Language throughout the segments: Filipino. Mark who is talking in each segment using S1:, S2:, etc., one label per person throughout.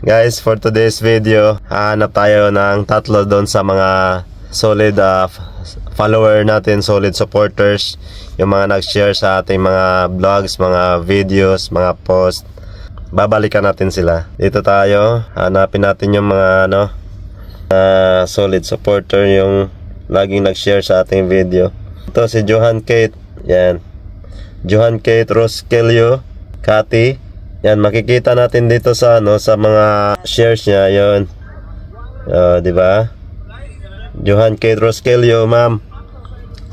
S1: Guys, for today's video, hanap tayo ng tatlo doon sa mga solid follower natin, solid supporters, yung mga nag-share sa ating mga vlogs, mga videos, mga post. Babalikan natin sila. Dito tayo, hanapin natin yung mga solid supporter, yung laging nag-share sa ating video. Ito si Johan Kate, yan. Johan Kate Roskelio, Cathy. Yan, makikita natin dito sa sa mga shares niya, yon. Di ba? Johan Kate Roskelio, ma'am.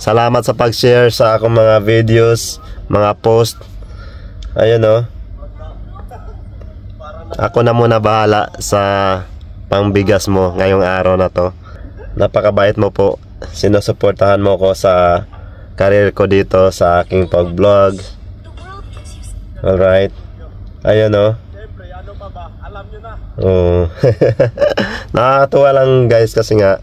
S1: Salamat sa pag-share sa akong mga videos, mga post. Ayun, Ako na muna bahala sa pangbigas mo ngayong araw na to. Napakabait mo po. Sinusuportahan mo ko sa career ko dito sa aking pag-vlog. Alright. Ayun,
S2: Siyempre, ano pa ba? Alam nyo na.
S1: Nakakatuwa lang guys kasi nga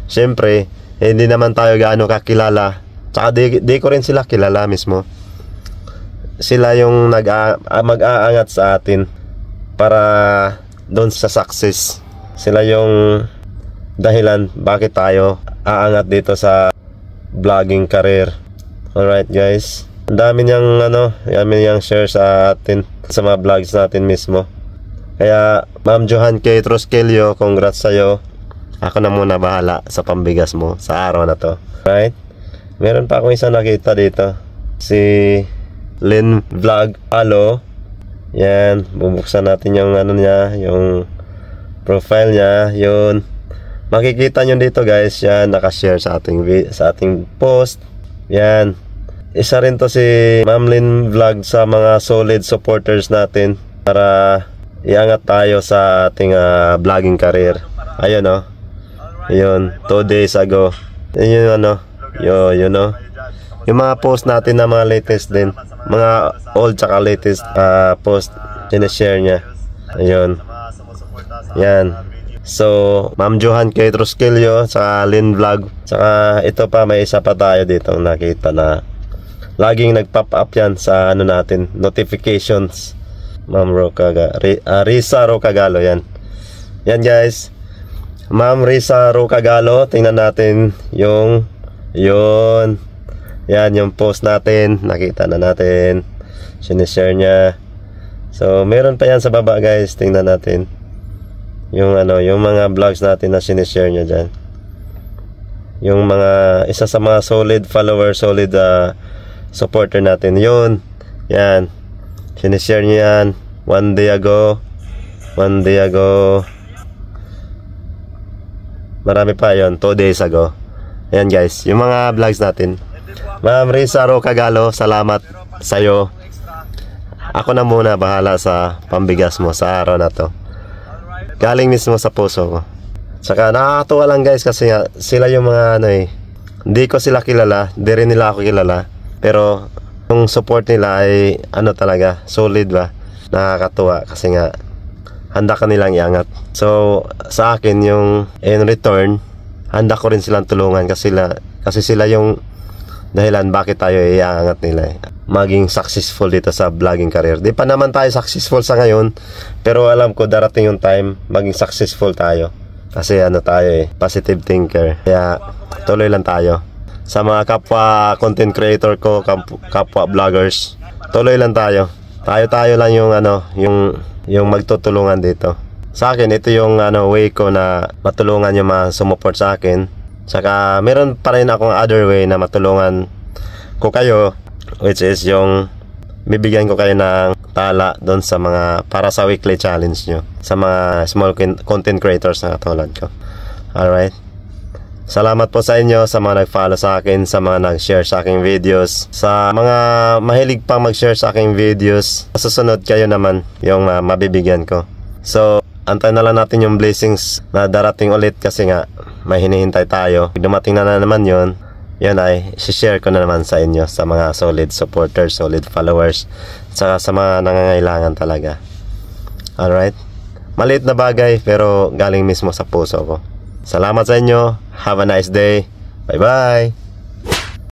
S1: siyempre, hindi naman tayo gaano kakilala. Tsaka di ko rin sila kilala mismo. Sila yung mag-aangat sa atin para doon sa success. Sila yung dahilan bakit tayo aangat dito sa vlogging career. Alright guys, ang dami niyang share sa atin sa mga vlogs natin mismo. Kaya Ma'am Johan Kate Roskelio, congrats sa'yo. Ako na muna bahala sa pambigas mo sa araw na to. Right? Meron pa akong isa nakita dito, si Lynn Vlog. Hello. Yan, bubuksan natin yung niya, yung profile niya. Yun, makikita nyo dito guys, yan, nakashare sa ating post. Yan, isa rin to si Ma'am Lynn Vlog sa mga solid supporters natin para iangat tayo sa ating vlogging career. Ayun, yun, 2 days ago. Yun, yung mga post natin na mga latest din, mga old tsaka latest post, sinishare niya. Ayun, yan. So, Ma'am Johan Kate Roskelio sa Lynn Vlog. Saka ito pa, may isa pa tayo dito nakita na laging nag-pop up yan sa natin, notifications. Ma'am Risa Rocagalo, yan. Yan guys, Ma'am Risa Rocagalo, tingnan natin yung yun. Yan yung post natin, nakita na natin. Sinishare niya. So, meron pa yan sa baba guys, tingnan natin. Yung yung mga vlogs natin na sinishare niya dyan. Yung mga isa sa mga solid follower, solid supporter natin. Yun, yan, sinishare niya yan 1 day ago. Marami pa yon, 2 days ago. Ayan guys, yung mga vlogs natin. Ma'am Risa Rocagalo, salamat sa'yo. Ako na muna bahala sa pambigas mo sa araw na to. Galing mismo sa puso ko. Saka nakakatuwa lang guys kasi nga sila yung mga hindi ko sila kilala, hindi rin nila ako kilala, pero yung support nila ay talaga solid ba. Nakakatuwa kasi nga handa ka nilang iangat. So sa akin yung in return, handa ko rin silang tulungan kasi sila yung dahilan bakit tayo iangat nila maging successful dito sa vlogging career. Di pa naman tayo successful sa ngayon, pero alam ko darating yung time maging successful tayo kasi tayo positive thinker. Kaya tuloy lang tayo sa mga kapwa content creator ko, kapwa vloggers. Tuloy lang tayo lang yung yung magtutulungan dito. Sa akin ito yung way ko na matulungan yung mga sumuport sa akin. Saka meron pa rin akong other way na matulungan ko kayo, which is yung bibigyan ko kayo ng tala doon sa mga para sa weekly challenge nyo sa mga small content creators na katulad ko. Alright, salamat po sa inyo, sa mga nag-follow sa akin, sa mga nag-share sa aking videos, sa mga mahilig pang mag-share sa aking videos. Susunod kayo naman yung mabibigyan ko. So antay na lang natin yung blessings na darating ulit kasi nga may hinihintay tayo. Dumating na naman yun, yan ay share ko na naman sa inyo, sa mga solid supporters, solid followers, saka sa mga nangangailangan talaga. Alright, maliit na bagay pero galing mismo sa puso ko. Salamat sa inyo, have a nice day, bye bye.